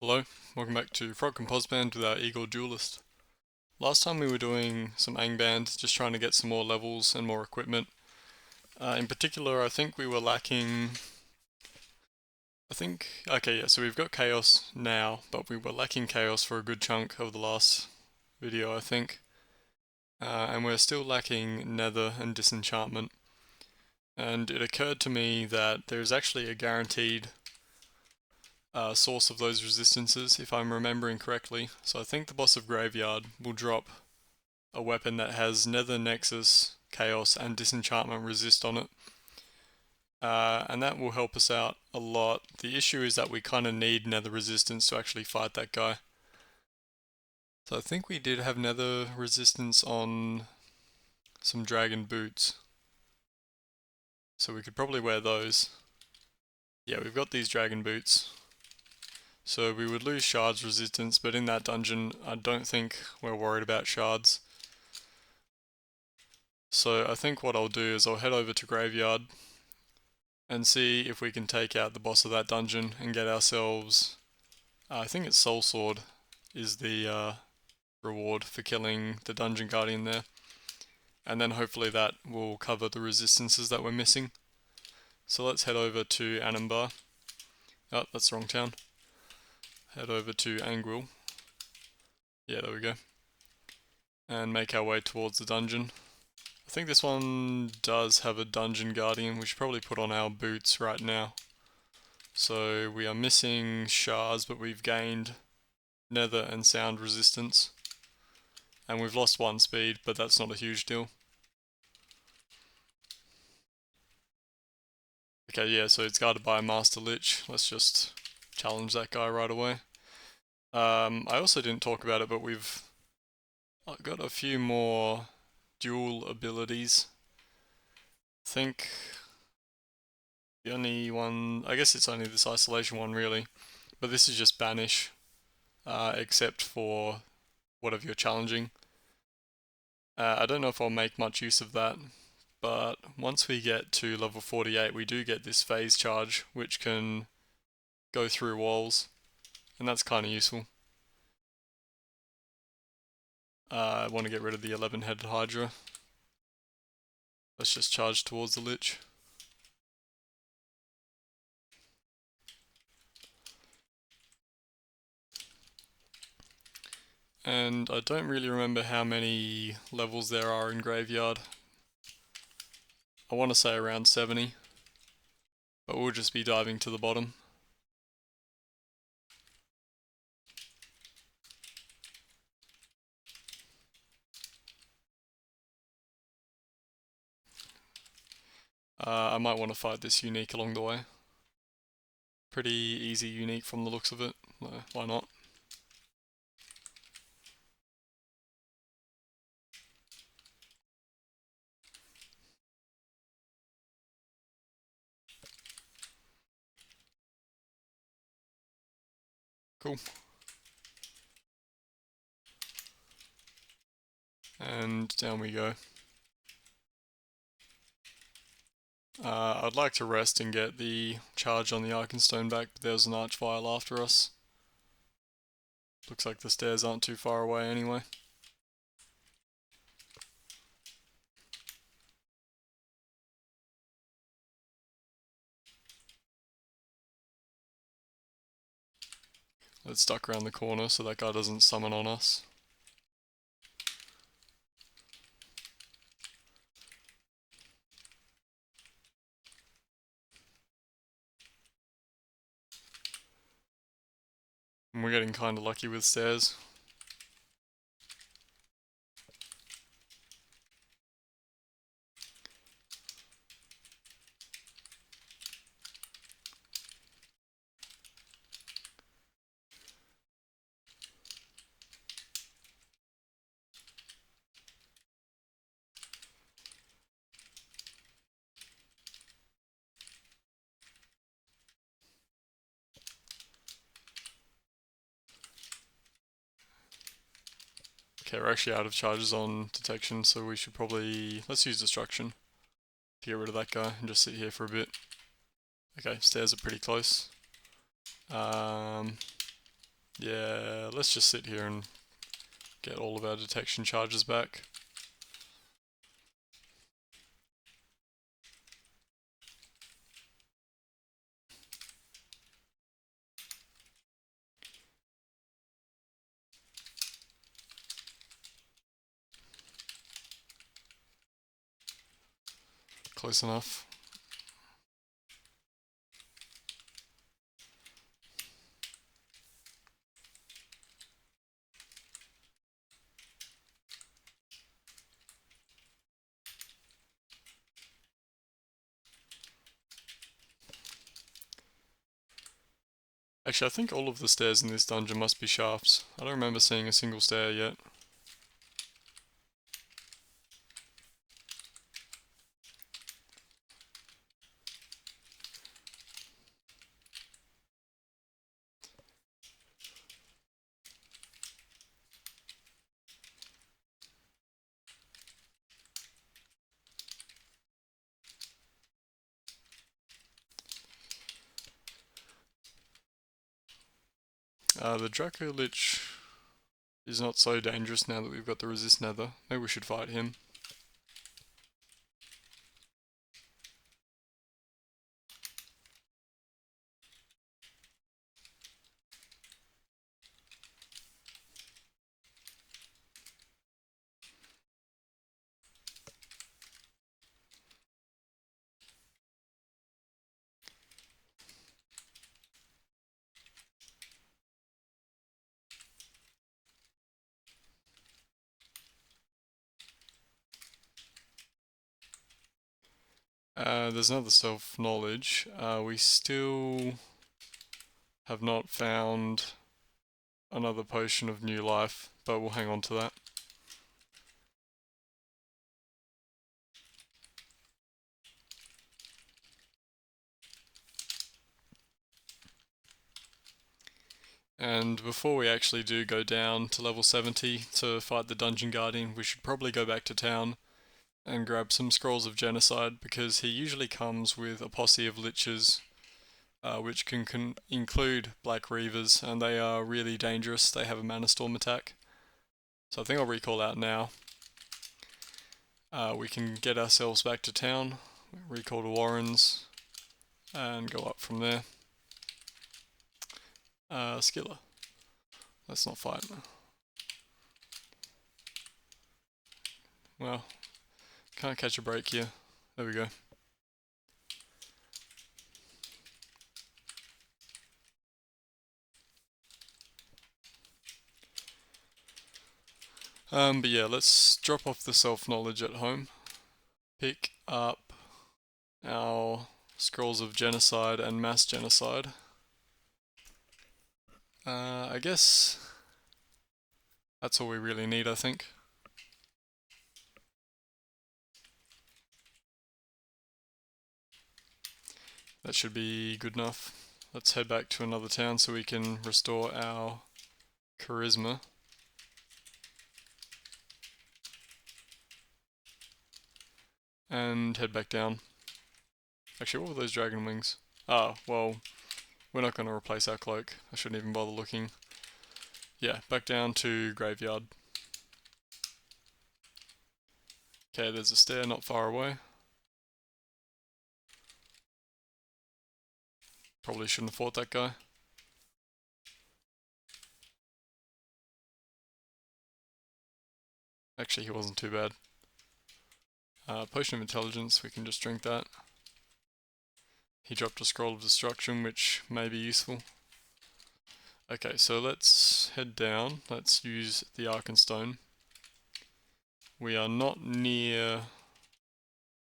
Hello, welcome back to FrogComposband with our Igor Duelist. Last time we were doing some Angband, just trying to get some more levels and more equipment. In particular, I think we were lacking... so we've got Chaos now, but we were lacking Chaos for a good chunk of the last video, I think. And we're still lacking Nether and Disenchantment. And it occurred to me that there's actually a guaranteed source of those resistances, if I'm remembering correctly. So I think the boss of Graveyard will drop a weapon that has Nether, Nexus, Chaos, and Disenchantment resist on it. And that will help us out a lot. The issue is that we kind of need Nether resistance to actually fight that guy. So I think we did have Nether resistance on some Dragon Boots. So we could probably wear those. Yeah, we've got these Dragon Boots. So we would lose Shards resistance, but in that dungeon I don't think we're worried about Shards. So I think what I'll do is I'll head over to Graveyard and see if we can take out the boss of that dungeon and get ourselves, I think it's Soulsword is the reward for killing the Dungeon Guardian there. And then hopefully that will cover the resistances that we're missing. So let's head over to Anambur. Oh, that's the wrong town. Head over to Anguil. Yeah, there we go. And make our way towards the dungeon. I think this one does have a Dungeon Guardian. We should probably put on our boots right now. So we are missing shards, but we've gained Nether and sound resistance. And we've lost 1 speed, but that's not a huge deal. Okay, yeah, so it's guarded by a Master Lich. Let's just challenge that guy right away. I also didn't talk about it, but we've got a few more dual abilities. I think the only one, I guess it's only this isolation one really, but this is just banish, except for whatever you're challenging. I don't know if I'll make much use of that, but once we get to level 48 we do get this phase charge which can go through walls, and that's kind of useful. I want to get rid of the 11-headed Hydra. Let's just charge towards the Lich. And I don't really remember how many levels there are in Graveyard. I want to say around 70, but we'll just be diving to the bottom. I might want to fight this unique along the way. Pretty easy unique from the looks of it, why not? Cool. And down we go. I'd like to rest and get the charge on the Arkenstone back, but there's an Archvile after us. Looks like the stairs aren't too far away anyway. Let's duck around the corner so that guy doesn't summon on us. And we're getting kinda lucky with stairs. Okay, we're actually out of charges on detection, so we should probably... let's use destruction to get rid of that guy and just sit here for a bit. Okay, stairs are pretty close. Yeah, let's just sit here and get all of our detection charges back. Close enough. Actually, I think all of the stairs in this dungeon must be shafts. I don't remember seeing a single stair yet. The Draco Lich is not so dangerous now that we've got the resist nether. Maybe we should fight him. There's another self-knowledge. We still have not found another potion of new life, but we'll hang on to that. And before we actually do go down to level 70 to fight the Dungeon Guardian, we should probably go back to town and grab some Scrolls of Genocide, because he usually comes with a posse of liches, which can include Black Reavers, and they are really dangerous. They have a Mana Storm attack. So I think I'll recall out now. We can get ourselves back to town, recall to Warren's, and go up from there. Skiller. Let's not fight. Well, can't catch a break here. There we go. But yeah, let's drop off the self-knowledge at home. Pick up our Scrolls of Genocide and Mass Genocide. I guess that's all we really need, I think. That should be good enough. Let's head back to another town so we can restore our charisma. And head back down. Actually, what were those dragon wings? Ah, well, we're not going to replace our cloak. I shouldn't even bother looking. Yeah, back down to Graveyard. Okay, there's a stair not far away. Probably shouldn't have fought that guy. Actually, he wasn't too bad. Potion of Intelligence, we can just drink that. He dropped a Scroll of Destruction, which may be useful. Okay, so let's head down. Let's use the Arkenstone. We are not near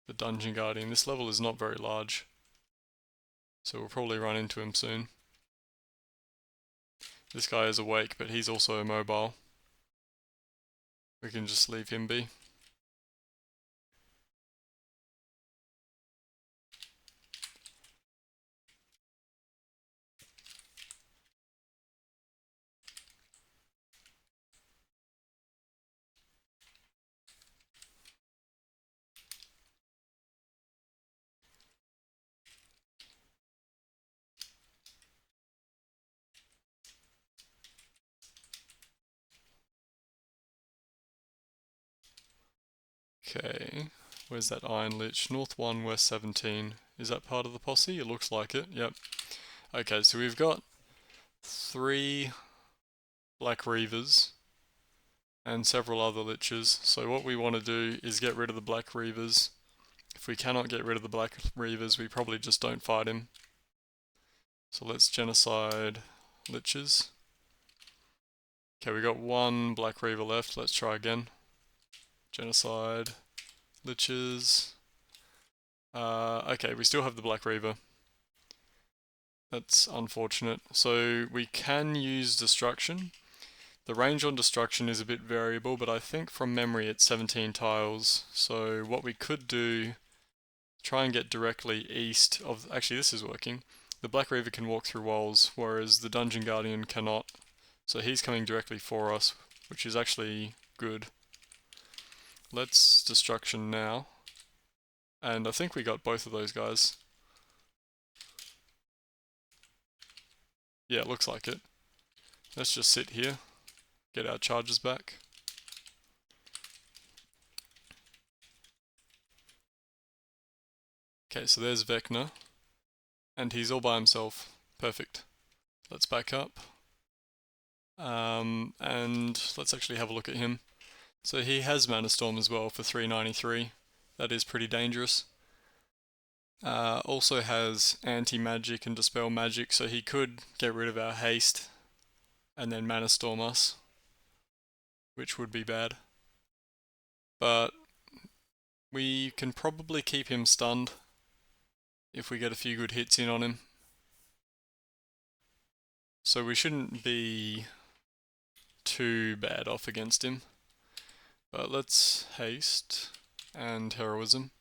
the Dungeon Guardian. This level is not very large, so we'll probably run into him soon. This guy is awake, but he's also immobile. We can just leave him be. Okay, where's that Iron Lich? North 1, West 17. Is that part of the posse? It looks like it, yep. Okay, so we've got 3 Black Reavers and several other Liches. So what we want to do is get rid of the Black Reavers. If we cannot get rid of the Black Reavers, we probably just don't fight him. So let's genocide Liches. Okay, we got 1 Black Reaver left. Let's try again. Genocide Liches. Okay, we still have the Black Reaver. That's unfortunate. So we can use Destruction. The range on Destruction is a bit variable, but I think from memory it's 17 tiles. So what we could do, try and get directly east of... Actually, this is working. The Black Reaver can walk through walls, whereas the Dungeon Guardian cannot. So he's coming directly for us, which is actually good. Let's Destruction now. And I think we got both of those guys. Yeah, it looks like it. Let's just sit here, get our charges back. Okay, so there's Vecna, and he's all by himself. Perfect. Let's back up. And let's actually have a look at him. So he has Mana Storm as well for 393. That is pretty dangerous. Also has anti-magic and dispel magic, so he could get rid of our haste and then Mana Storm us, which would be bad. But we can probably keep him stunned if we get a few good hits in on him. So we shouldn't be too bad off against him. But let's haste and heroism.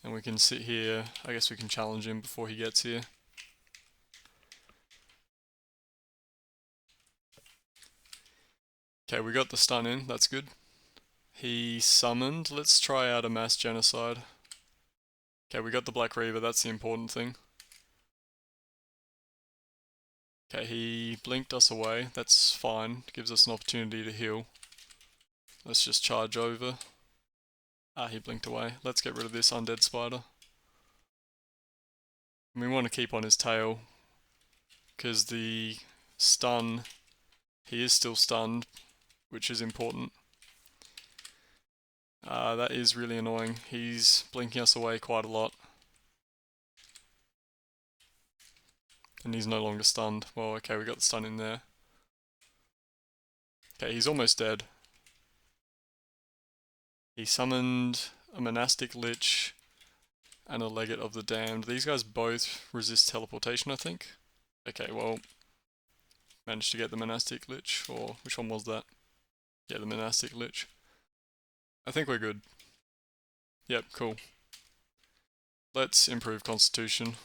And we can sit here. I guess we can challenge him before he gets here. Okay, we got the stun in. That's good. He summoned. Let's try out a mass genocide. Okay, we got the Black Reaver. That's the important thing. Okay, he blinked us away. That's fine. Gives us an opportunity to heal. Let's just charge over. Ah, he blinked away. Let's get rid of this undead spider. And we want to keep on his tail, because the stun, he is still stunned, which is important. That is really annoying. He's blinking us away quite a lot. And he's no longer stunned. Well, okay, we got the stun in there. Okay, he's almost dead. He summoned a Monastic Lich and a Legate of the Damned. These guys both resist teleportation, I think. Okay, well, managed to get the Monastic Lich, or which one was that? Yeah, the Monastic Lich. I think we're good. Yep, cool. Let's improve Constitution.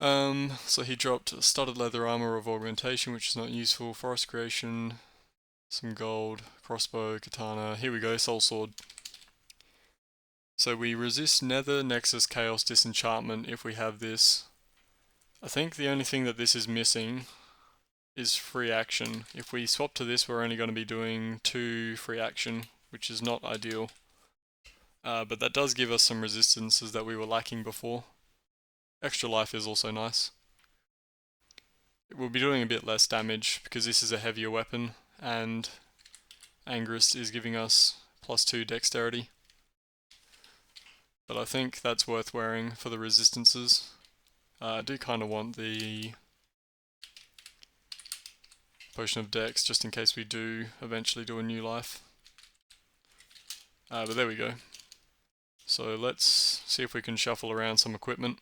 So he dropped Studded Leather Armor of Augmentation, which is not useful. Forest Creation, some gold, crossbow, katana. Here we go, Soulsword. So we resist Nether, Nexus, Chaos, Disenchantment if we have this. I think the only thing that this is missing is free action. If we swap to this, we're only going to be doing 2 free action, which is not ideal. But that does give us some resistances that we were lacking before. Extra life is also nice. We'll be doing a bit less damage because this is a heavier weapon, and Angrist is giving us +2 dexterity. But I think that's worth wearing for the resistances. I do kind of want the Potion of Dex just in case we do eventually do a new life. But there we go. So let's see if we can shuffle around some equipment.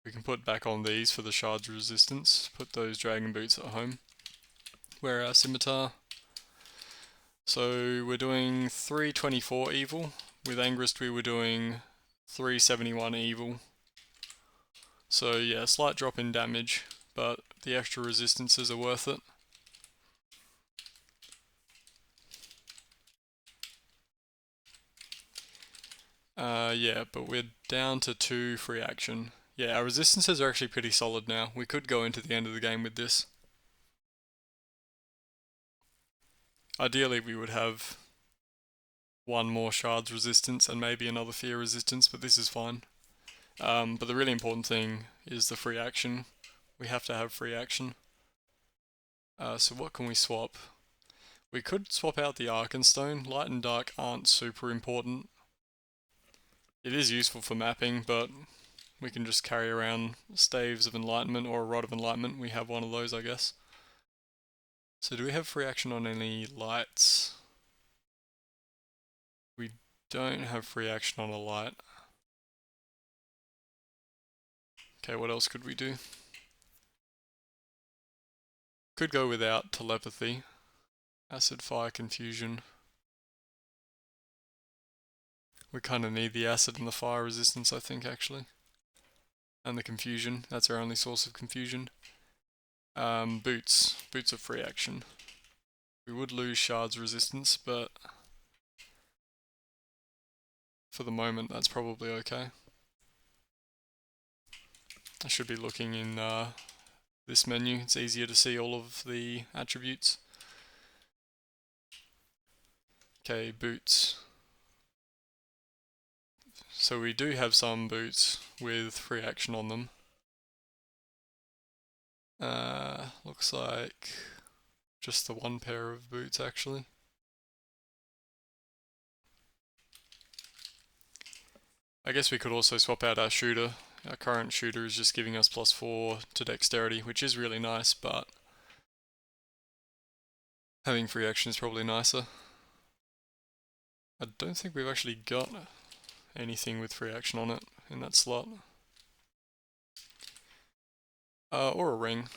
We can put back on these for the shards resistance. Put those dragon boots at home. Wear our scimitar. So we're doing 324 evil. With Angrist we were doing 371 evil. So yeah, slight drop in damage, but the extra resistances are worth it. Yeah, but we're down to 2 free action. Yeah, our resistances are actually pretty solid now. We could go into the end of the game with this. Ideally we would have one more shards resistance and maybe another fear resistance, but this is fine. But the really important thing is the free action. We have to have free action. So what can we swap? We could swap out the Arkenstone. Light and dark aren't super important. It is useful for mapping, but we can just carry around staves of enlightenment or a rod of enlightenment. We have one of those, I guess. So do we have free action on any lights? We don't have free action on a light. Okay, what else could we do? Could go without telepathy. Acid, fire, confusion. We kind of need the acid and the fire resistance, I think, actually. And the confusion. That's our only source of confusion. Boots. Boots are free action. We would lose shards resistance, but for the moment that's probably okay. I should be looking in this menu. It's easier to see all of the attributes. Okay, boots. So we do have some boots with free action on them. Looks like just the one pair of boots actually. I guess we could also swap out our shooter. Our current shooter is just giving us +4 to dexterity, which is really nice, but having free action is probably nicer. I don't think we've actually got anything with free action on it in that slot. Or a ring.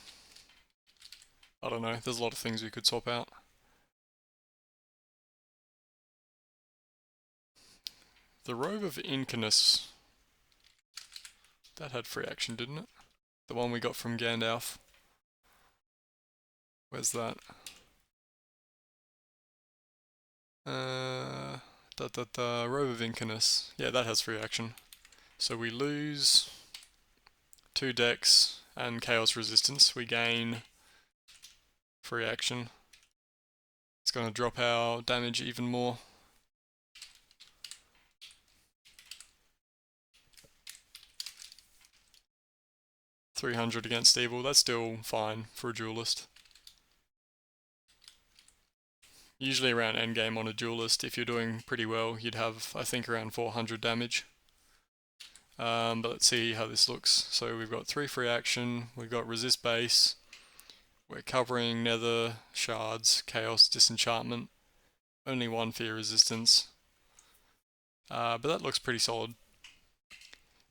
I don't know, there's a lot of things we could swap out. The Robe of Incarnus. That had free action, didn't it? The one we got from Gandalf. Where's that? Robe of Incarnus. Yeah, that has free action. So we lose 2 dex and chaos resistance. We gain free action. It's going to drop our damage even more. $300 against evil. That's still fine for a duelist. Usually around endgame on a duelist, if you're doing pretty well, you'd have, I think, around 400 damage. But let's see how this looks. So we've got 3 free action, we've got resist base, we're covering nether, shards, chaos, disenchantment, only 1 fear resistance. But that looks pretty solid.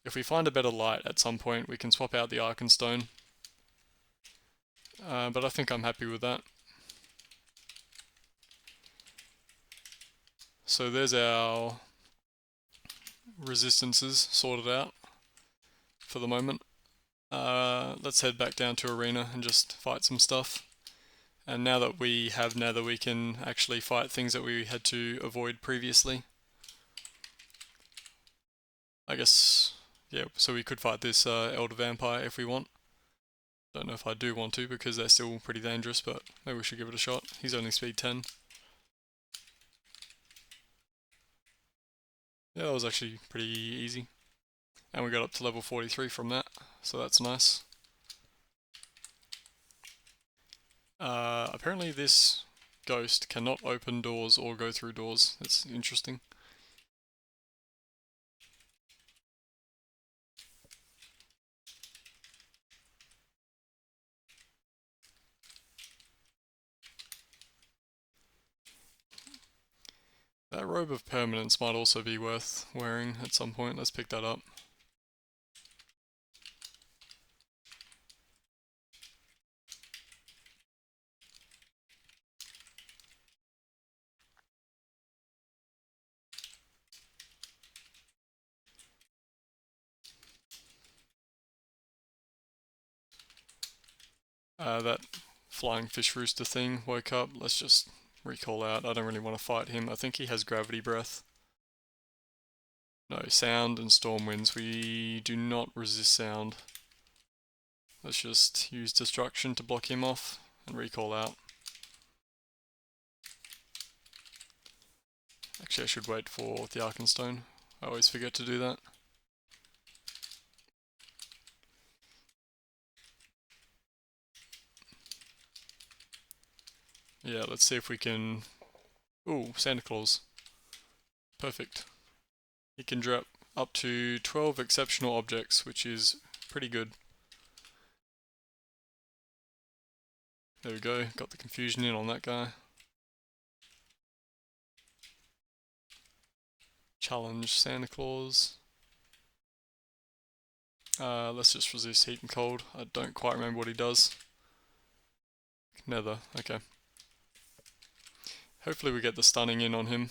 If we find a better light at some point, we can swap out the Arkenstone. But I think I'm happy with that. So there's our resistances sorted out for the moment. Let's head back down to arena and just fight some stuff. And now that we have nether, we can actually fight things that we had to avoid previously. I guess, yeah, so we could fight this Elder Vampire if we want. Don't know if I do want to because they're still pretty dangerous, but maybe we should give it a shot. He's only speed 10. Yeah, that was actually pretty easy. And we got up to level 43 from that, so that's nice. Apparently this ghost cannot open doors or go through doors. That's interesting. That Robe of Permanence might also be worth wearing at some point. Let's pick that up. That flying fish rooster thing woke up. Let's just recall out. I don't really want to fight him. I think he has gravity breath. No, sound and storm winds. We do not resist sound. Let's just use destruction to block him off and recall out. Actually, I should wait for the Arkenstone. I always forget to do that. Yeah, let's see if we can... Ooh, Santa Claus. Perfect. He can drop up to 12 exceptional objects, which is pretty good. There we go, got the confusion in on that guy. Challenge Santa Claus. Let's just resist heat and cold. I don't quite remember what he does. Nether, okay. Hopefully we get the stunning in on him.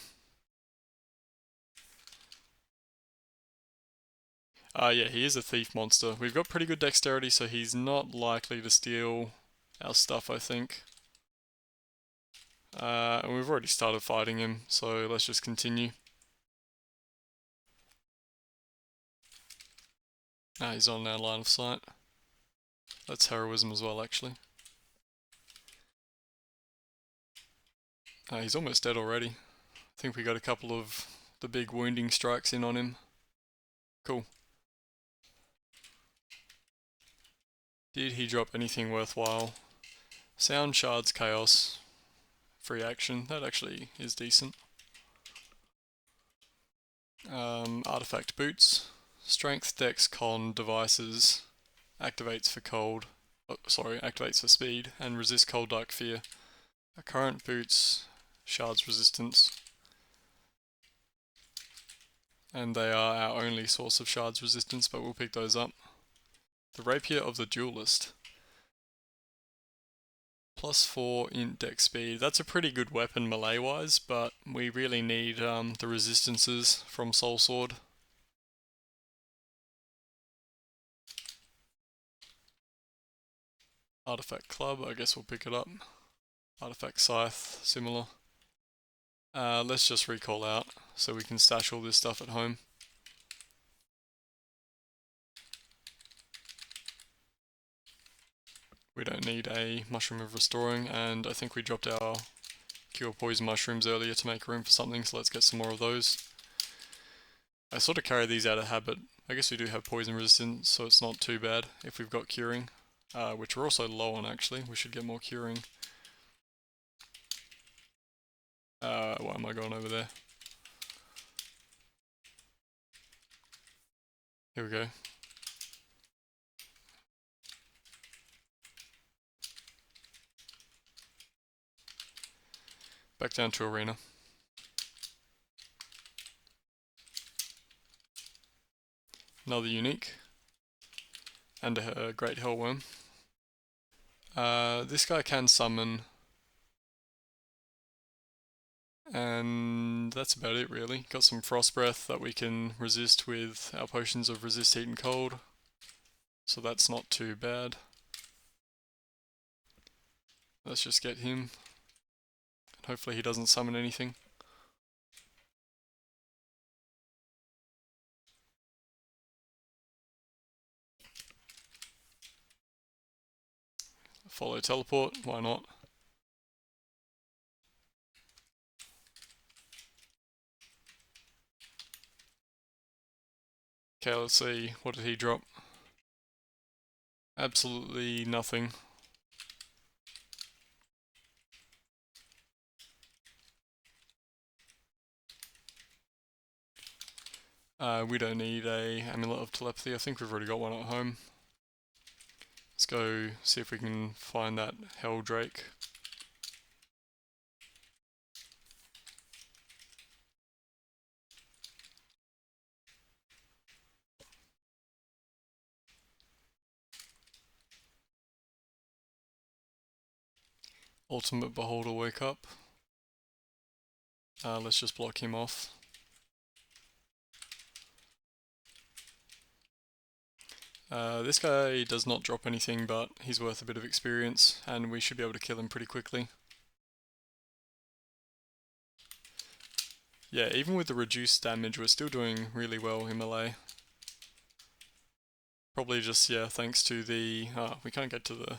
Yeah, he is a thief monster. We've got pretty good dexterity, so he's not likely to steal our stuff, I think. And we've already started fighting him, so let's just continue. He's on our line of sight. That's heroism as well, actually. He's almost dead already. I think we got a couple of the big wounding strikes in on him. Cool. Did he drop anything worthwhile? Sound Shards Chaos. Free action. That actually is decent. Artifact Boots. Strength, Dex, Con, Devices. Activates for cold. Activates for speed. And resist Cold Dark Fear. Current Boots. Shards Resistance. And they are our only source of Shards Resistance, but we'll pick those up. The Rapier of the Duelist. +4 int dex speed. That's a pretty good weapon melee-wise, but we really need the resistances from Soulsword. Artifact Club, I guess we'll pick it up. Artifact Scythe, similar. Let's just recall out, so we can stash all this stuff at home. We don't need a Mushroom of Restoring, and I think we dropped our Cure Poison Mushrooms earlier to make room for something, so let's get some more of those. I sort of carry these out of habit. I guess we do have poison resistance, so it's not too bad if we've got curing, which we're also low on actually. We should get more curing. Why am I going over there? Here we go. Back down to Arena. Another unique. And a Great Hellworm. This guy can summon. And that's about it really. Got some Frost Breath that we can resist with our potions of Resist Heat and Cold. So that's not too bad. Let's just get him. And hopefully he doesn't summon anything. Follow teleport, why not? Okay, let's see, what did he drop? Absolutely nothing. We don't need a Amulet of Telepathy, I think we've already got one at home. Let's go see if we can find that Hell Drake. Ultimate Beholder wake up. Let's just block him off. This guy does not drop anything, but he's worth a bit of experience, and we should be able to kill him pretty quickly. Yeah, even with the reduced damage, we're still doing really well in melee. Probably just, yeah, thanks to the... we can't get to the...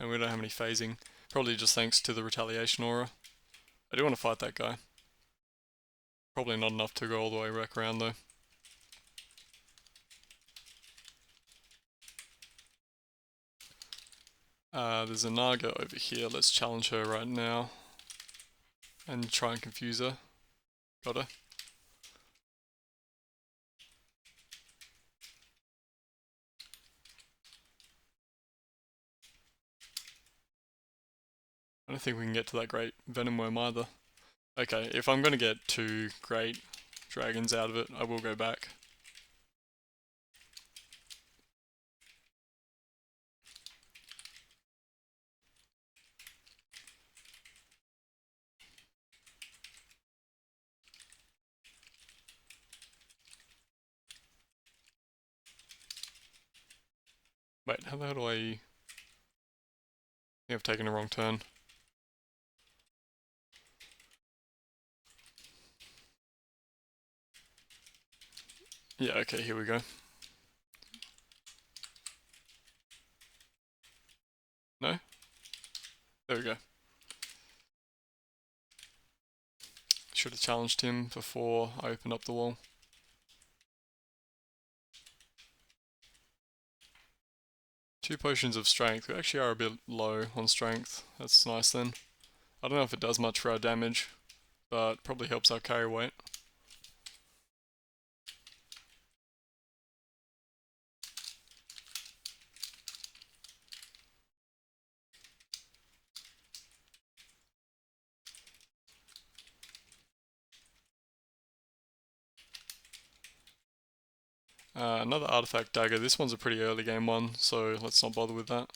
and we don't have any phasing. Probably just thanks to the Retaliation Aura. I do want to fight that guy. Probably not enough to go all the way back around though. There's a Naga over here. Let's challenge her right now and try and confuse her. Got her. I don't think we can get to that great Venom Worm either. Okay, if I'm going to get 2 great dragons out of it, I will go back. Wait, how the hell do I think I've taken a wrong turn. Yeah, okay, here we go. No? There we go. Should have challenged him before I opened up the wall. Two potions of strength. We actually are a bit low on strength. That's nice then. I don't know if it does much for our damage, but probably helps our carry weight. Another artifact dagger. This one's a pretty early game one, so let's not bother with that.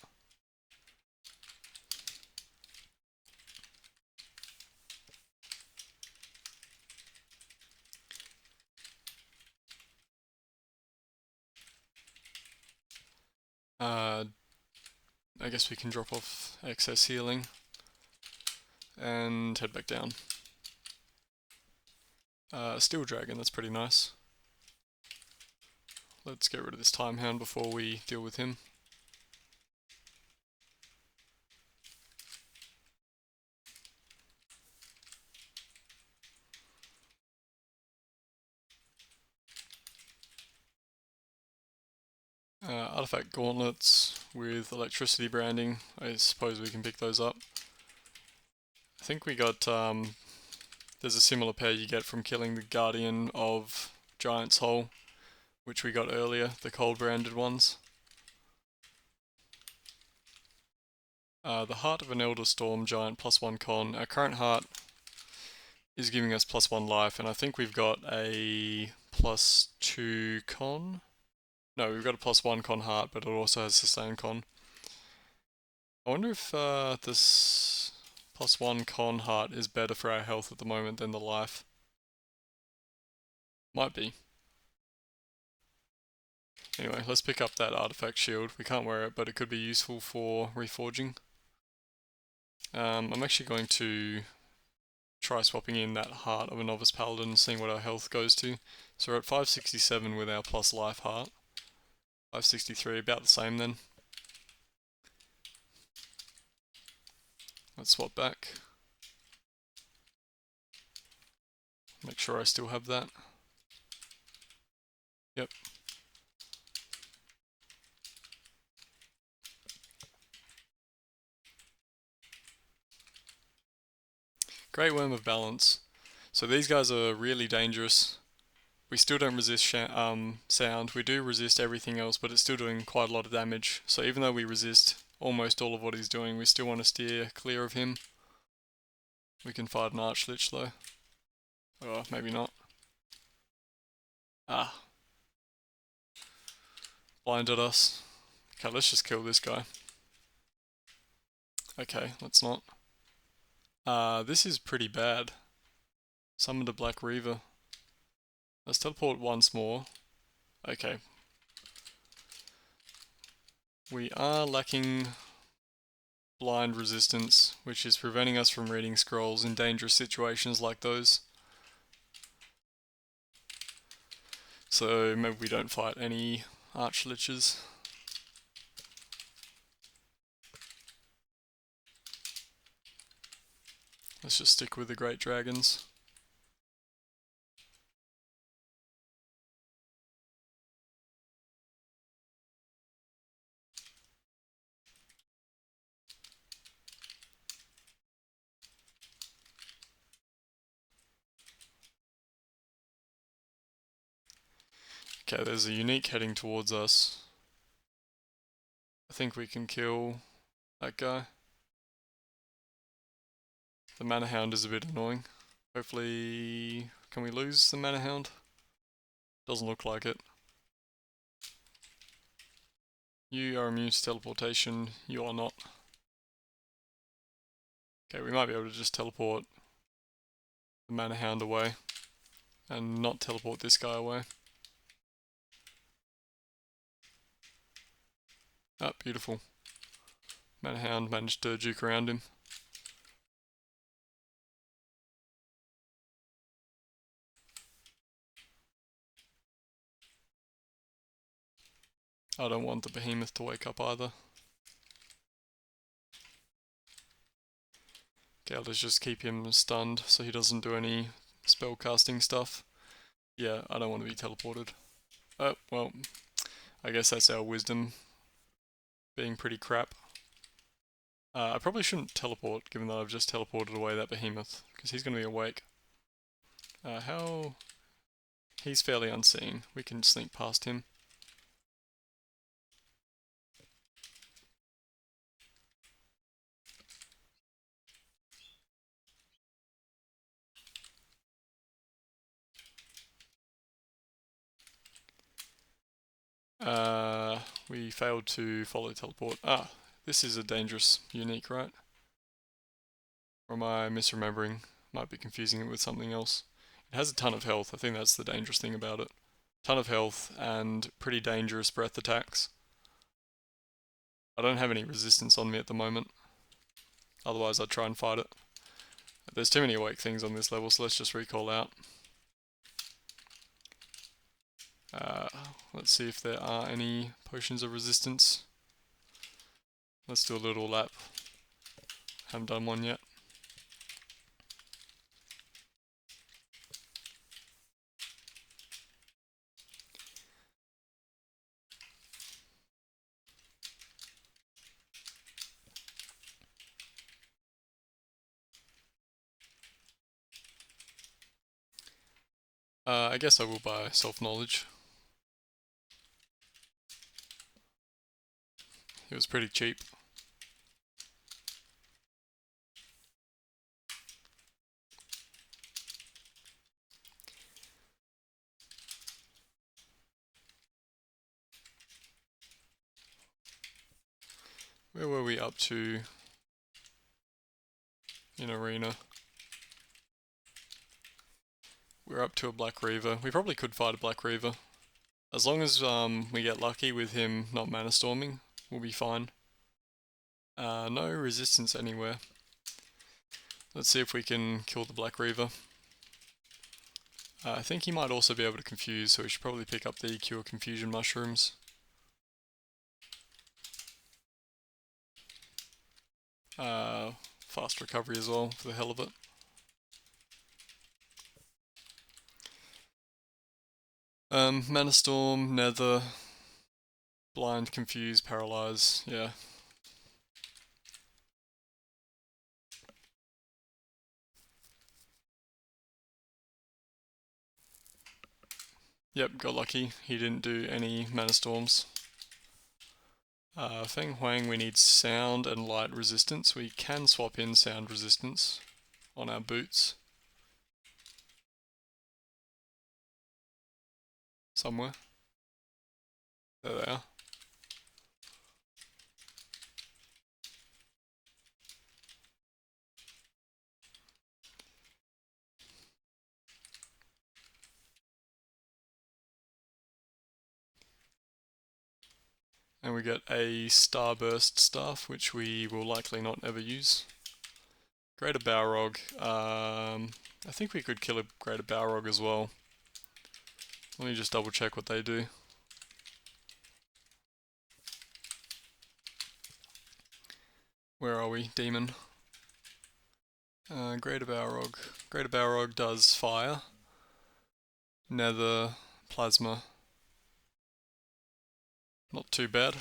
I guess we can drop off excess healing and head back down. Steel dragon, that's pretty nice. Let's get rid of this time hound before we deal with him. Artifact gauntlets with electricity branding. I suppose we can pick those up. I think we got, there's a similar pair you get from killing the Guardian of Giant's Hole, which we got earlier, the cold branded ones. The Heart of an Elder Storm Giant +1 con. Our current heart is giving us +1 life, and I think we've got a +2 con? No, we've got a +1 con heart, but it also has sustain con. I wonder if this +1 con heart is better for our health at the moment than the life. Might be. Anyway, let's pick up that artifact shield. We can't wear it, but it could be useful for reforging. I'm actually going to try swapping in that heart of a novice paladin and seeing what our health goes to. So we're at 567 with our plus life heart. 563, about the same then. Let's swap back. Make sure I still have that. Yep. Great Worm of Balance. So these guys are really dangerous. We still don't resist sound. We do resist everything else, but it's still doing quite a lot of damage. So even though we resist almost all of what he's doing, we still want to steer clear of him. We can fight an Archlich though. Or maybe not. Ah. Blinded us. Okay, let's just kill this guy. Okay, let's not. This is pretty bad. Summoned a Black Reaver. Let's teleport once more. Okay. We are lacking blind resistance, which is preventing us from reading scrolls in dangerous situations like those. So maybe we don't fight any Archliches. Let's just stick with the Great Dragons. Okay, there's a unique heading towards us. I think we can kill that guy. The Mana Hound is a bit annoying. Hopefully, can we lose the Mana Hound? Doesn't look like it. You are immune to teleportation, you are not. Okay, we might be able to just teleport the Mana Hound away and not teleport this guy away. Ah, beautiful. Mana Hound managed to juke around him. I don't want the behemoth to wake up either. Okay, let's just keep him stunned so he doesn't do any spell casting stuff. Yeah, I don't want to be teleported. Oh, well, I guess that's our wisdom being pretty crap. I probably shouldn't teleport, given that I've just teleported away that behemoth, because he's going to be awake. How... He's fairly unseen. We can sneak past him. We failed to follow teleport. Ah, this is a dangerous unique, right? Or am I misremembering? Might be confusing it with something else. It has a ton of health. I think that's the dangerous thing about it. Ton of health and pretty dangerous breath attacks. I don't have any resistance on me at the moment. Otherwise I'd try and fight it. There's too many awake things on this level, so let's just recall out. Let's see if there are any potions of resistance. Let's do a little lap. Haven't done one yet. I guess I will buy self-knowledge. It was pretty cheap. Where were we up to in Arena? We're up to a Black Reaver. We probably could fight a Black Reaver. As long as we get lucky with him not Mana Storming, we'll be fine. No resistance anywhere. Let's see if we can kill the Black Reaver. I think he might also be able to confuse, so we should probably pick up the Cure Confusion Mushrooms. Fast recovery as well, for the hell of it. Mana Storm, Nether, Blind, Confuse, Paralyze, yeah. Yep, got lucky. He didn't do any Mana Storms. Feng Huang, we need sound and light resistance. We can swap in sound resistance on our boots. Somewhere. There they are. And we get a Starburst staff, which we will likely not ever use. Greater Balrog. I think we could kill a Greater Balrog as well. Let me just double check what they do. Where are we? Demon. Greater Balrog. Greater Balrog does fire. Nether. Plasma. Not too bad.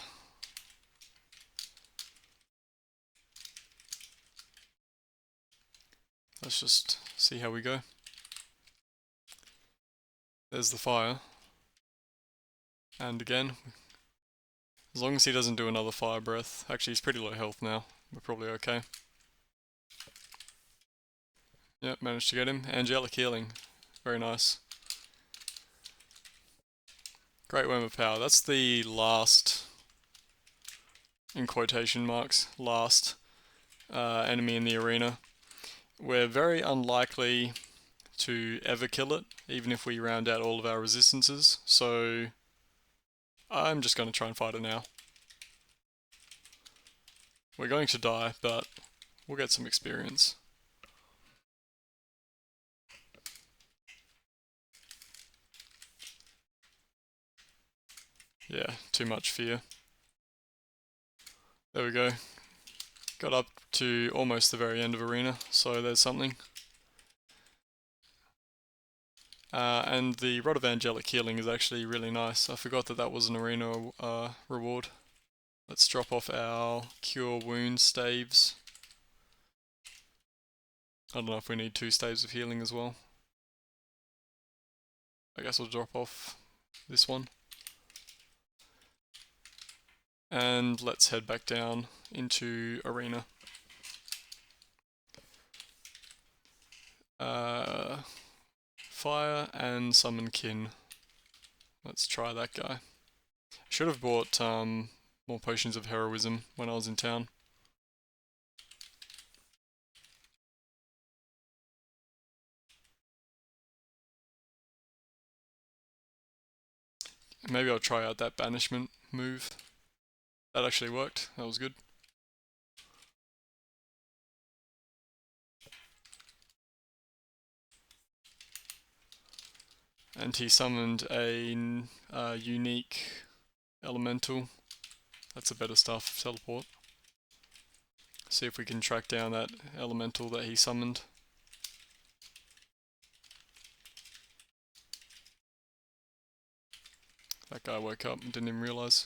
Let's just see how we go. There's the fire. And again, as long as he doesn't do another fire breath. Actually, he's pretty low health now. We're probably okay. Yep, managed to get him. Angelic healing. Very nice. Great Worm of Power. That's the last, in quotation marks, last enemy in the arena. We're very unlikely to ever kill it, even if we round out all of our resistances. So I'm just going to try and fight it now. We're going to die, but we'll get some experience. Yeah, too much fear. There we go. Got up to almost the very end of arena, so there's something. And the Rod of Angelic Healing is actually really nice. I forgot that that was an arena reward. Let's drop off our Cure Wound staves. I don't know if we need 2 staves of healing as well. I guess I'll drop off this one. And let's head back down into arena. Fire and summon kin. Let's try that guy. I should have bought more potions of heroism when I was in town. Maybe I'll try out that banishment move. That actually worked. That was good. And he summoned a unique elemental. That's a better stuff, teleport. See if we can track down that elemental that he summoned. That guy woke up and didn't even realise.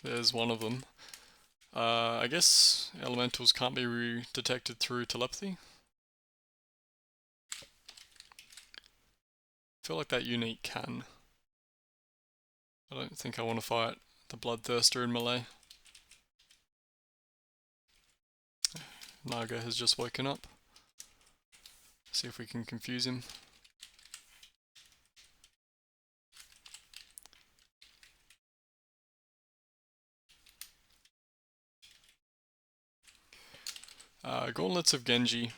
There's one of them. I guess elementals can't be detected through telepathy. I feel like that unique can. I don't think I want to fight the Bloodthirster in melee. Naga has just woken up. See if we can confuse him. Gauntlets of Genji.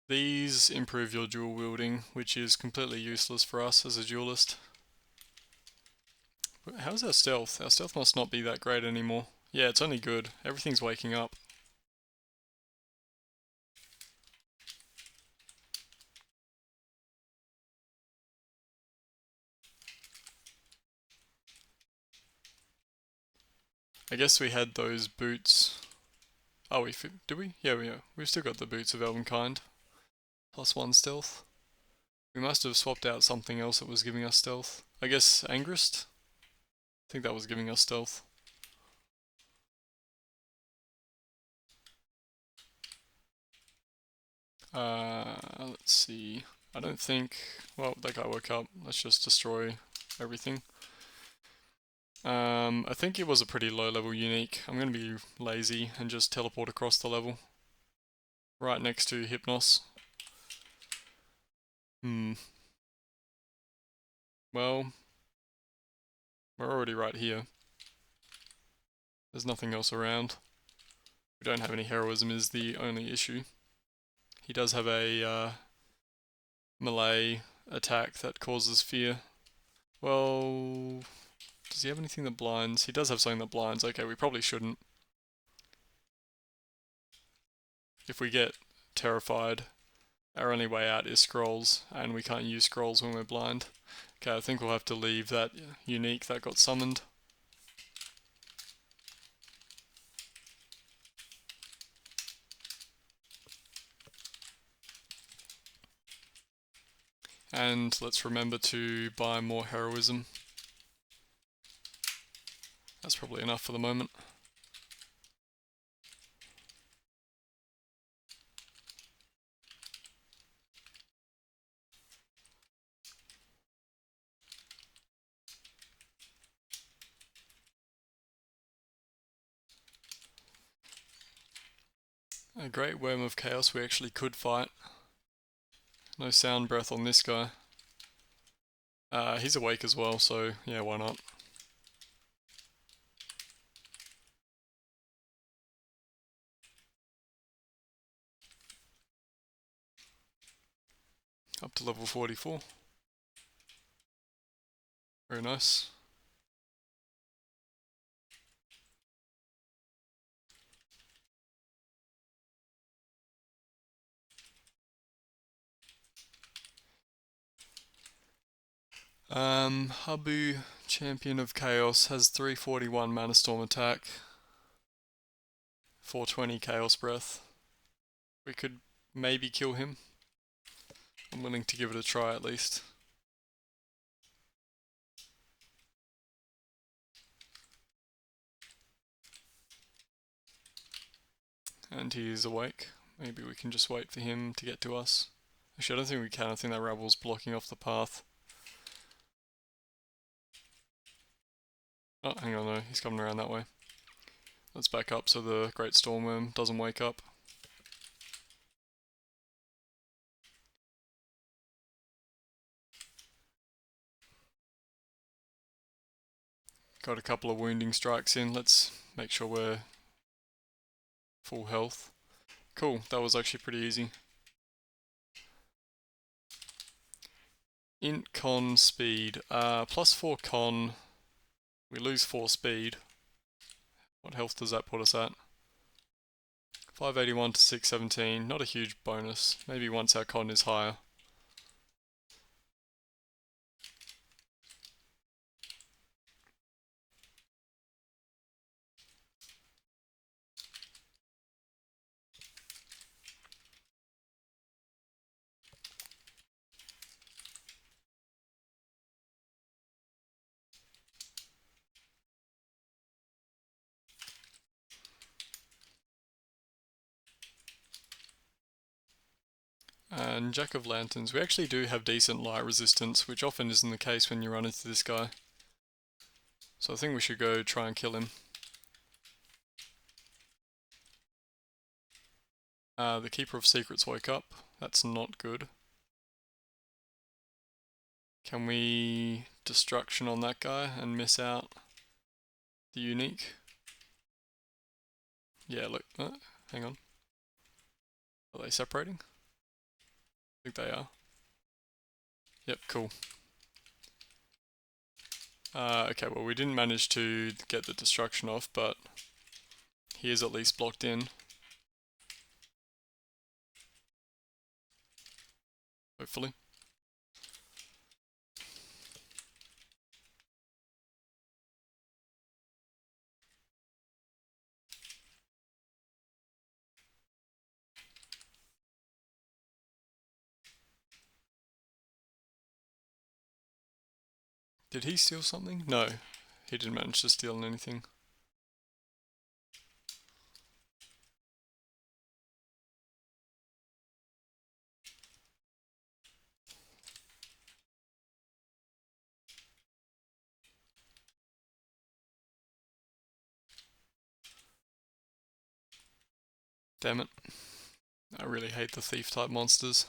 These improve your dual wielding, which is completely useless for us as a duelist. But how's our stealth? Our stealth must not be that great anymore. Yeah, it's only good. Everything's waking up. I guess we had those boots. Oh, did we? Yeah, we've still got the boots of Elvenkind. +1 stealth. We must have swapped out something else that was giving us stealth. I guess Angrist? I think that was giving us stealth. Let's see. I don't think... Well, that guy woke up. Let's just destroy everything. I think it was a pretty low level unique. I'm going to be lazy and just teleport across the level. Right next to Hypnos. Well, we're already right here. There's nothing else around. We don't have any heroism is the only issue. He does have a melee attack that causes fear. Well, does he have anything that blinds? He does have something that blinds. Okay, we probably shouldn't. If we get terrified, our only way out is scrolls, and we can't use scrolls when we're blind. Okay, I think we'll have to leave that unique that got summoned. And let's remember to buy more heroism. That's probably enough for the moment. A great Worm of Chaos we actually could fight. No sound breath on this guy. He's awake as well, so yeah, why not? Up to level 44. Very nice. Habu, Champion of Chaos, has 341 Mana Storm attack, 420 Chaos Breath. We could maybe kill him. I'm willing to give it a try at least. And he is awake. Maybe we can just wait for him to get to us. Actually, I don't think we can. I think that Rabble's blocking off the path. Oh, hang on, no, he's coming around that way. Let's back up so the Great Stormworm doesn't wake up. Got a couple of wounding strikes in. Let's make sure we're full health. Cool, that was actually pretty easy. Int con speed. +4 con. We lose 4 speed. What health does that put us at? 581 to 617. Not a huge bonus. Maybe once our con is higher. And Jack of Lanterns. We actually do have decent light resistance, which often isn't the case when you run into this guy. So I think we should go try and kill him. The Keeper of Secrets woke up. That's not good. Can we Destruction on that guy and miss out the unique? Yeah, look. Hang on. Are they separating? I think they are. Yep, cool. Okay, well we didn't manage to get the Destruction off, but he is at least blocked in. Hopefully. Did he steal something? No, he didn't manage to steal anything. Damn it. I really hate the thief type monsters.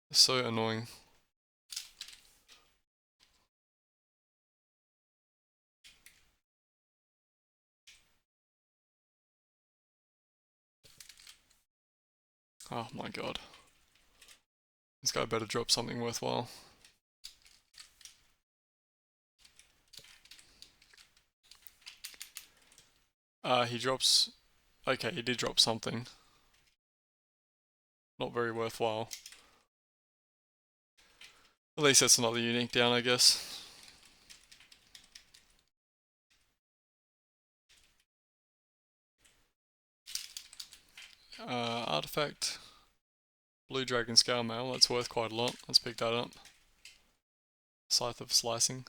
They're so annoying. Oh my god. This guy better drop something worthwhile. He drops... Okay, he did drop something. Not very worthwhile. At least that's another unique down, I guess. Artifact. Blue Dragon Scale Mail, that's worth quite a lot. Let's pick that up. Scythe of Slicing.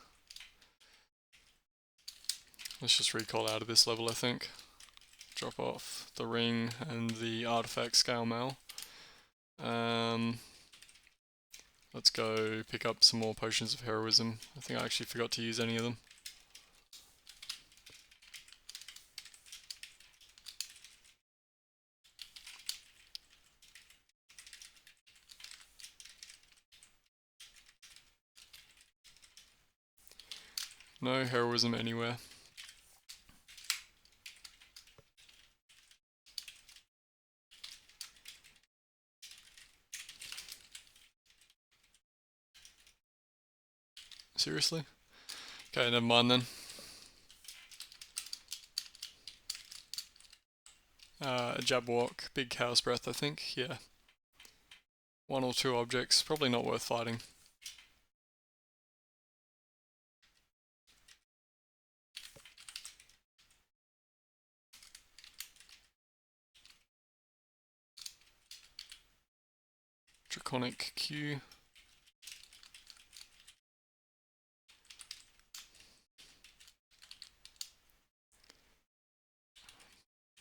Let's just recall out of this level, I think. Drop off the ring and the artifact scale mail. Let's go pick up some more potions of heroism. I think I actually forgot to use any of them. No heroism anywhere. Seriously? Okay, never mind then. A jab walk, big cow's breath, I think. Yeah. 1 or 2 objects, probably not worth fighting. Draconic Q.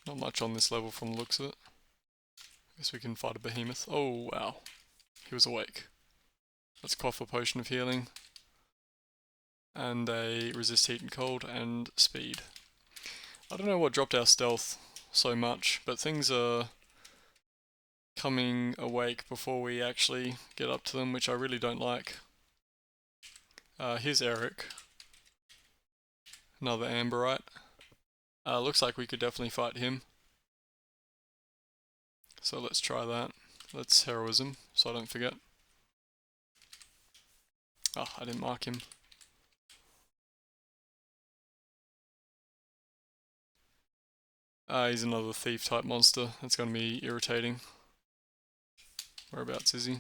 Not much on this level from the looks of it. Guess we can fight a behemoth. Oh wow, he was awake. Let's quaff a potion of healing. And a resist heat and cold and speed. I don't know what dropped our stealth so much, but things are coming awake before we actually get up to them, which I really don't like. Here's Eric. Another Amberite. Looks like we could definitely fight him. So let's try that. Let's heroism, so I don't forget. Oh, I didn't mark him. He's another thief type monster. That's going to be irritating. Whereabouts is he?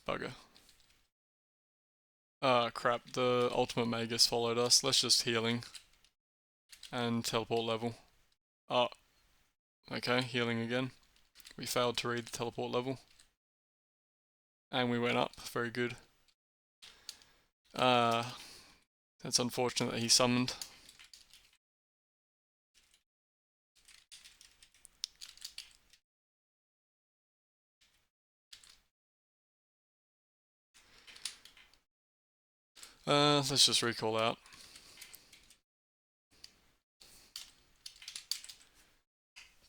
Bugger. Crap, the ultimate magus followed us. Let's just healing. And teleport level. Oh, okay, healing again. We failed to read the teleport level. And we went up, very good. That's unfortunate that he summoned. Let's just recall out.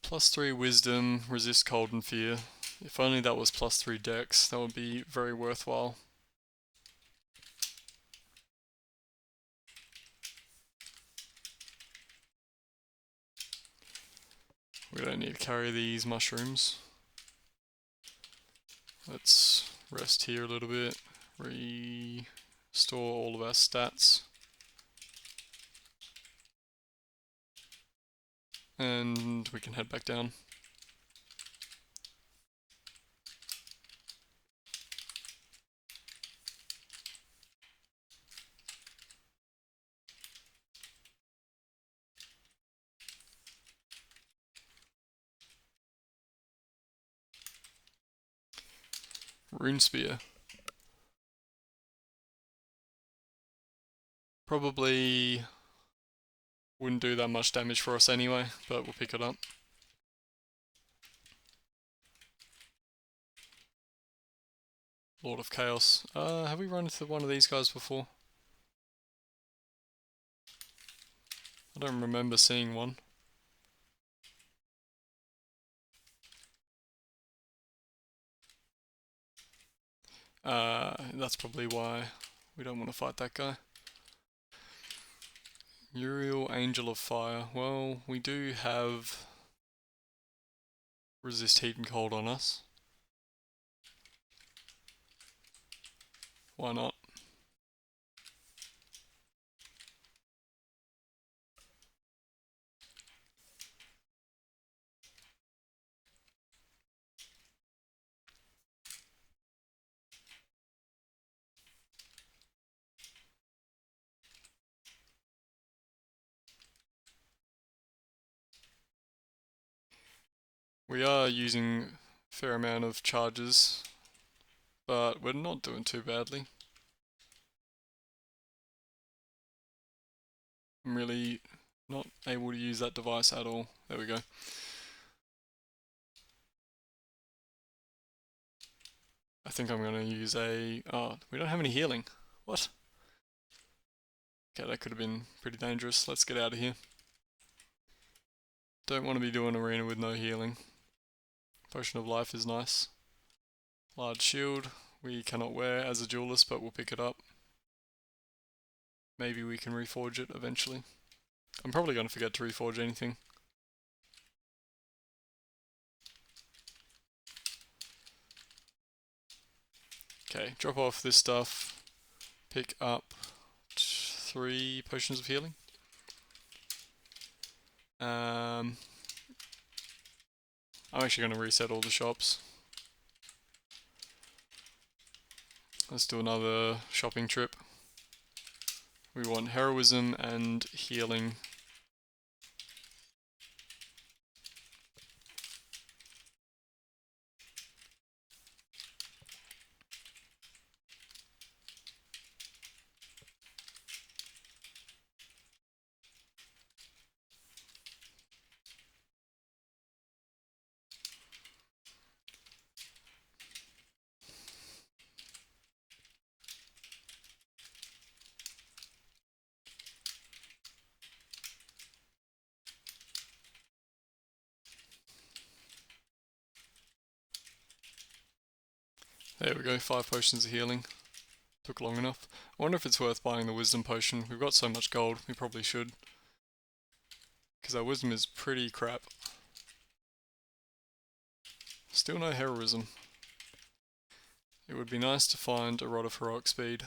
+3 wisdom, resist cold and fear. If only that was +3 dex, that would be very worthwhile. We don't need to carry these mushrooms. Let's rest here a little bit, restore all of our stats. And we can head back down. Rune Spear. Probably wouldn't do that much damage for us anyway, but we'll pick it up. Lord of Chaos. Have we run into one of these guys before? I don't remember seeing one. That's probably why we don't want to fight that guy. Uriel, Angel of Fire. Well, we do have resist heat and cold on us. Why not? We are using a fair amount of charges, but we're not doing too badly. I'm really not able to use that device at all. There we go. I think I'm going to use a... Oh, we don't have any healing. What? Okay, that could have been pretty dangerous. Let's get out of here. Don't want to be doing arena with no healing. Potion of life is nice. Large shield we cannot wear as a duelist, but we'll pick it up. Maybe we can reforge it eventually. I'm probably going to forget to reforge anything. Okay, drop off this stuff. Pick up 3 potions of healing. I'm actually going to reset all the shops. Let's do another shopping trip. We want heroism and healing. There we go, 5 potions of healing. Took long enough. I wonder if it's worth buying the wisdom potion. We've got so much gold, we probably should. Because our wisdom is pretty crap. Still no heroism. It would be nice to find a rod of heroic speed.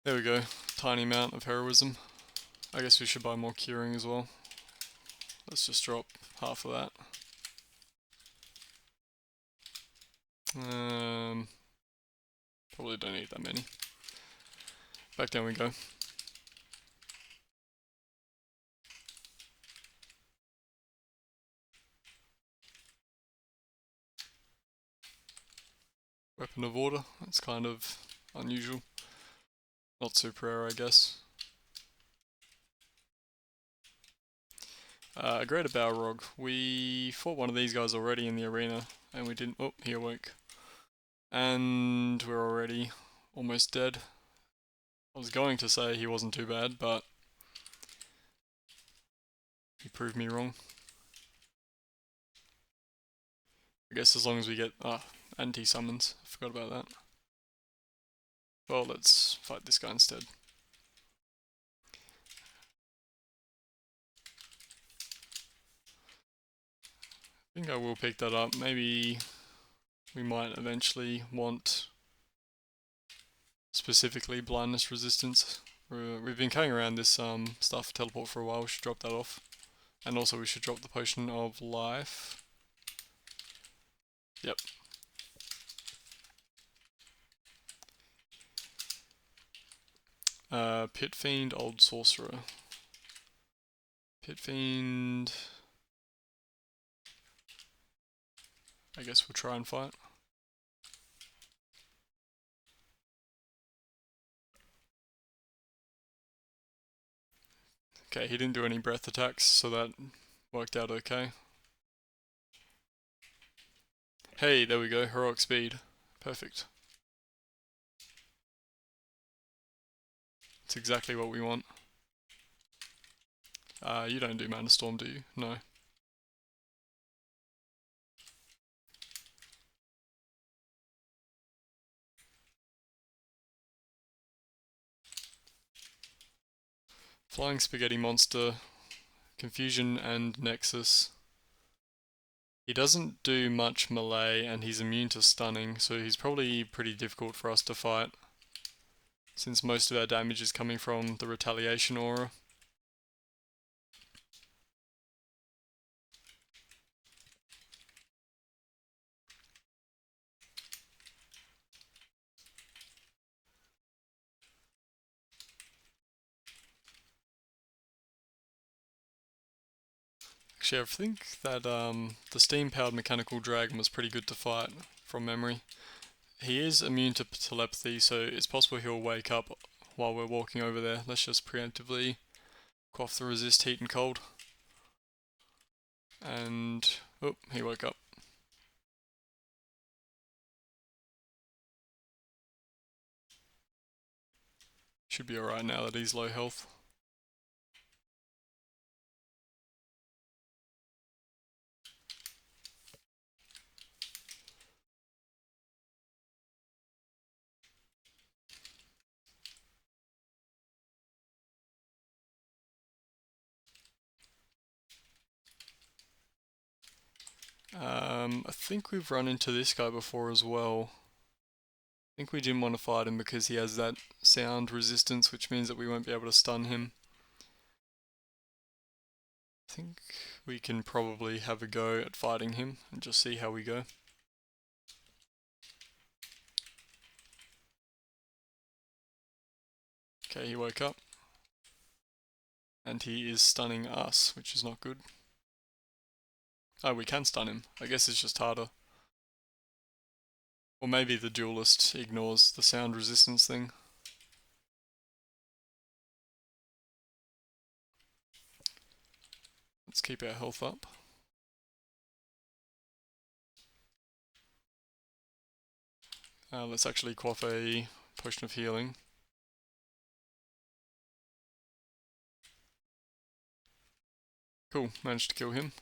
There we go, tiny amount of heroism. I guess we should buy more curing as well. Let's just drop half of that. Probably don't need that many. Back down we go. Weapon of order, that's kind of unusual. Not super rare, I guess. A greater Balrog. We fought one of these guys already in the arena, and we didn't... Oh, he awoke. And we're already almost dead. I was going to say he wasn't too bad, but he proved me wrong. I guess as long as we get... anti-summons. I forgot about that. Well, let's fight this guy instead. I think I will pick that up. Maybe we might eventually want specifically blindness resistance. We've been carrying around this stuff, teleport, for a while. We should drop that off. And also we should drop the potion of life. Yep. Pit Fiend, Old Sorcerer. Pit Fiend... I guess we'll try and fight. Okay, he didn't do any breath attacks, so that worked out okay. Hey, there we go, heroic speed. Perfect. It's exactly what we want. You don't do Mana Storm, do you? No. Flying Spaghetti Monster, Confusion and Nexus. He doesn't do much melee and he's immune to stunning, so he's probably pretty difficult for us to fight, since most of our damage is coming from the retaliation aura. Actually, I think that the steam-powered mechanical dragon was pretty good to fight from memory. He is immune to telepathy, so it's possible he'll wake up while we're walking over there. Let's just preemptively quaff the resist heat and cold. And, oh, he woke up. Should be alright now that he's low health. I think we've run into this guy before as well. I think we didn't want to fight him because he has that sound resistance, which means that we won't be able to stun him. I think we can probably have a go at fighting him and just see how we go. Okay, he woke up. And he is stunning us, which is not good. Oh, we can stun him. I guess it's just harder. Or maybe the duelist ignores the sound resistance thing. Let's keep our health up. Let's actually quaff a potion of healing. Cool, managed to kill him.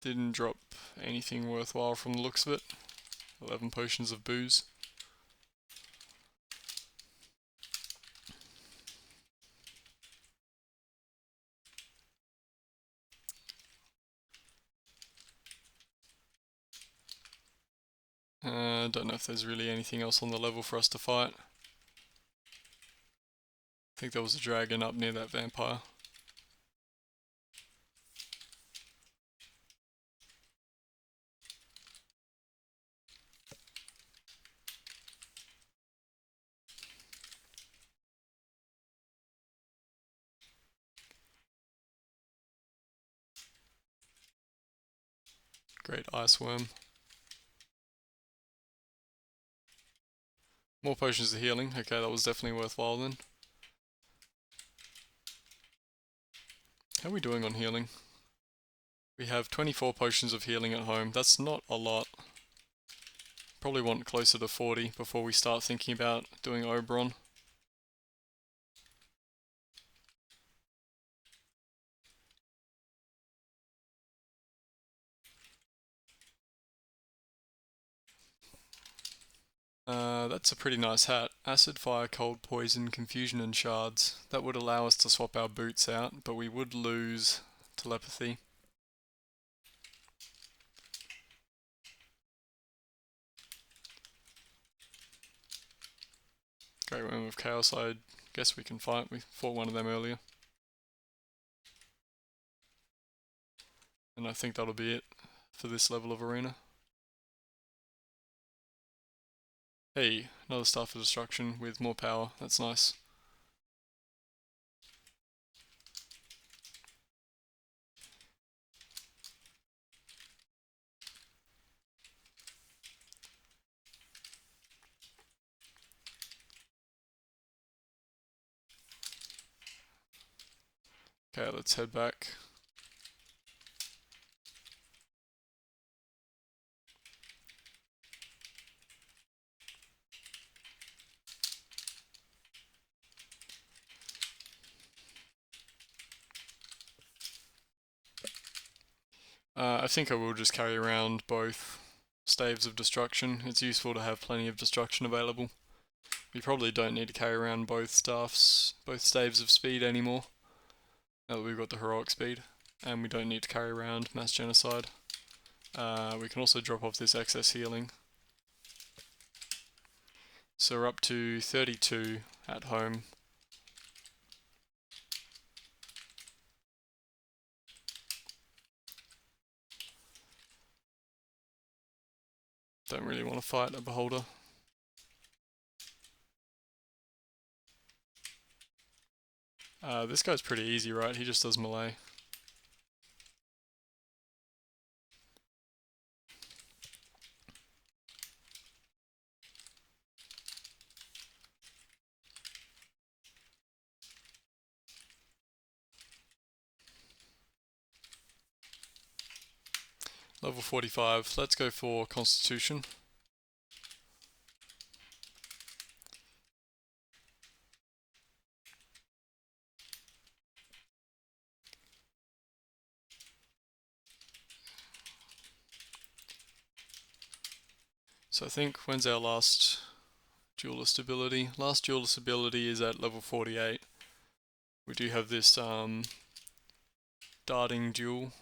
Didn't drop anything worthwhile from the looks of it. 11 potions of booze. Don't know if there's really anything else on the level for us to fight. I think there was a dragon up near that vampire. Great ice worm. More potions of healing. Okay, that was definitely worthwhile then. How are we doing on healing? We have 24 potions of healing at home. That's not a lot. Probably want closer to 40 before we start thinking about doing Oberon. That's a pretty nice hat. Acid, fire, cold, poison, confusion and shards. That would allow us to swap our boots out, but we would lose telepathy. Great Worm of Chaos, I guess we can fight. We fought one of them earlier. And I think that'll be it for this level of arena. Hey, another Staff of Destruction with more power. That's nice. Okay, let's head back. I think I will just carry around both staves of destruction. It's useful to have plenty of destruction available. We probably don't need to carry around both staves of speed anymore, now that we've got the heroic speed, and we don't need to carry around mass genocide. We can also drop off this excess healing. So we're up to 32 at home. Don't really want to fight a beholder. This guy's pretty easy, right? He just does melee. Level 45. Let's go for Constitution. So I think, when's our last Duelist ability? Last Duelist ability is at level 48. We do have this darting duel.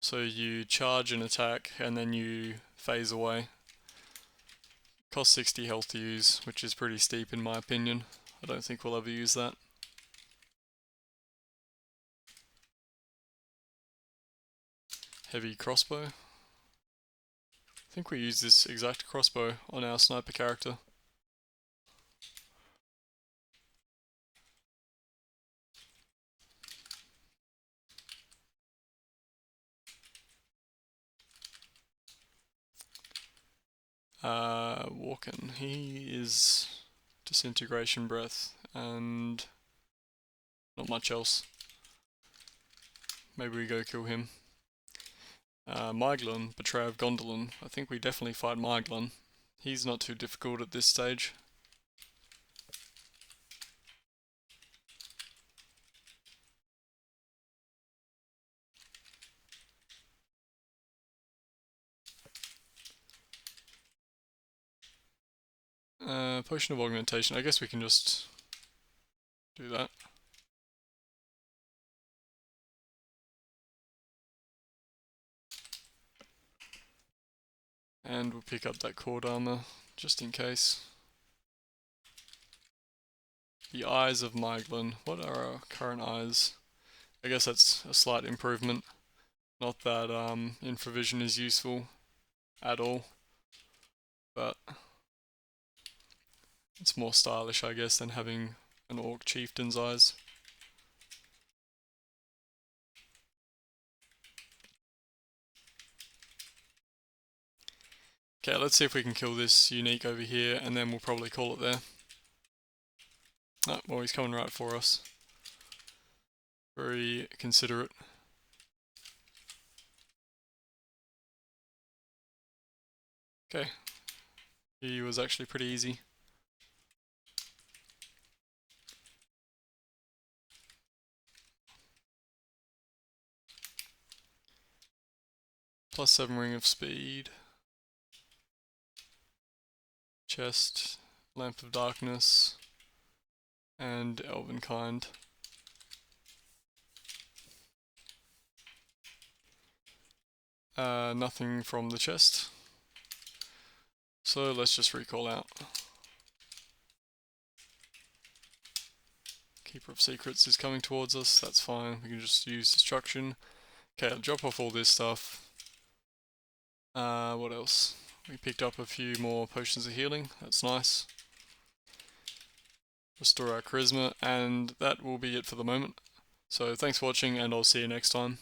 So you charge an attack and then you phase away. Costs 60 health to use, which is pretty steep in my opinion. I don't think we'll ever use that. Heavy crossbow. I think we use this exact crossbow on our sniper character. Walken, he is disintegration breath and not much else. Maybe we go kill him. Myglin, Betrayer of Gondolin. I think we definitely fight Myglin. He's not too difficult at this stage. Potion of Augmentation. I guess we can just do that. And we'll pick up that cord armor, just in case. The eyes of Myglin. What are our current eyes? I guess that's a slight improvement. Not that infravision is useful at all, but it's more stylish, I guess, than having an Orc Chieftain's eyes. Okay, let's see if we can kill this unique over here, and then we'll probably call it there. Oh, well, he's coming right for us. Very considerate. Okay. He was actually pretty easy. +7 ring of speed. Chest, Lamp of Darkness, and Elvenkind. Nothing from the chest. So let's just recall out. Keeper of Secrets is coming towards us, that's fine. We can just use Destruction. Okay, I'll drop off all this stuff. What else? We picked up a few more potions of healing, that's nice. Restore our charisma, and that will be it for the moment. So thanks for watching, and I'll see you next time.